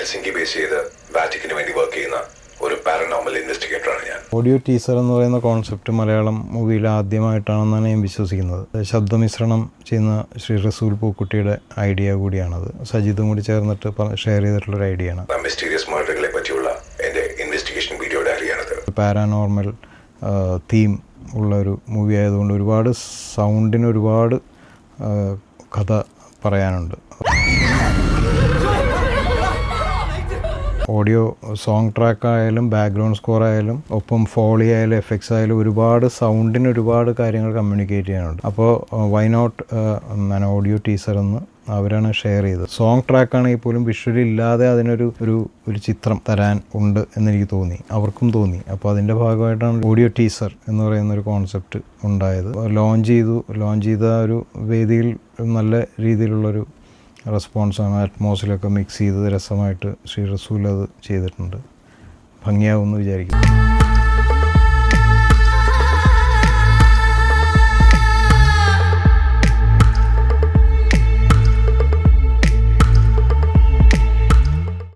Helsinki base ചെയ്ത് വാറ്റിക്കിന് വേണ്ടി work ചെയ്യുന്ന ഒരു പാരനോർമൽ ഇൻവെസ്റ്റിഗേറ്ററാണ് ഞാൻ. ഓഡിയോ ടീസർ എന്ന് പറയുന്ന കോൺസെപ്റ്റ് മലയാളം മൂവിയിൽ ആദ്യമായിട്ടാണെന്നാണ് ഞാൻ വിശ്വസിക്കുന്നത്. ശബ്ദമിശ്രണം ചെയ്യുന്ന ശ്രീ റസൂൽ പൂക്കുട്ടിയുടെ ഐഡിയ കൂടിയാണത്. സജിതും കൂടി ചേർന്നിട്ട് ഷെയർ ചെയ്തിട്ടുള്ളൊരു ഐഡിയ ആണ്. മിസ്റ്റീരിയസ് മർഡറുകളെ പറ്റിയുള്ള എൻ്റെ ഇൻവെസ്റ്റിഗേഷൻ വീഡിയോ ഡയറിയാണത്. പാരാനോർമൽ തീം ഉള്ള ഒരു മൂവി ആയതുകൊണ്ട് ഒരുപാട് സൗണ്ടിന് ഒരുപാട് കഥ പറയാനുണ്ട്. ഓഡിയോ സോങ് ട്രാക്ക് ആയാലും ബാക്ക്ഗ്രൗണ്ട് സ്കോർ ആയാലും ഒപ്പം ഫോളി ആയാലും എഫക്ട്സ് ആയാലും ഒരുപാട് സൗണ്ടിന് ഒരുപാട് കാര്യങ്ങൾ കമ്മ്യൂണിക്കേറ്റ് ചെയ്യാനുണ്ട്. അപ്പോൾ വൈ നോട്ട് ഓഡിയോ ടീസർ എന്ന് അവരാണ് ഷെയർ ചെയ്തത്. സോങ് ട്രാക്കാണെങ്കിൽ പോലും വിഷ്വലി ഇല്ലാതെ അതിനൊരു ഒരു ചിത്രം തരാൻ ഉണ്ട് എന്നെനിക്ക് തോന്നി, അവർക്കും തോന്നി. അപ്പോൾ അതിൻ്റെ ഭാഗമായിട്ടാണ് ഓഡിയോ ടീസർ എന്ന് പറയുന്ന ഒരു കോൺസെപ്റ്റ് ഉണ്ടായത്. ലോഞ്ച് ചെയ്ത ഒരു വേദിയിൽ നല്ല രീതിയിലുള്ളൊരു റെസ്പോൺസാണ്. അറ്റ്മോസിലൊക്കെ മിക്സ് ചെയ്ത് രസമായിട്ട് ശ്രീ റസൂൽ അത് ചെയ്തിട്ടുണ്ട്. ഭംഗിയാവുമെന്ന് വിചാരിക്കുന്നു.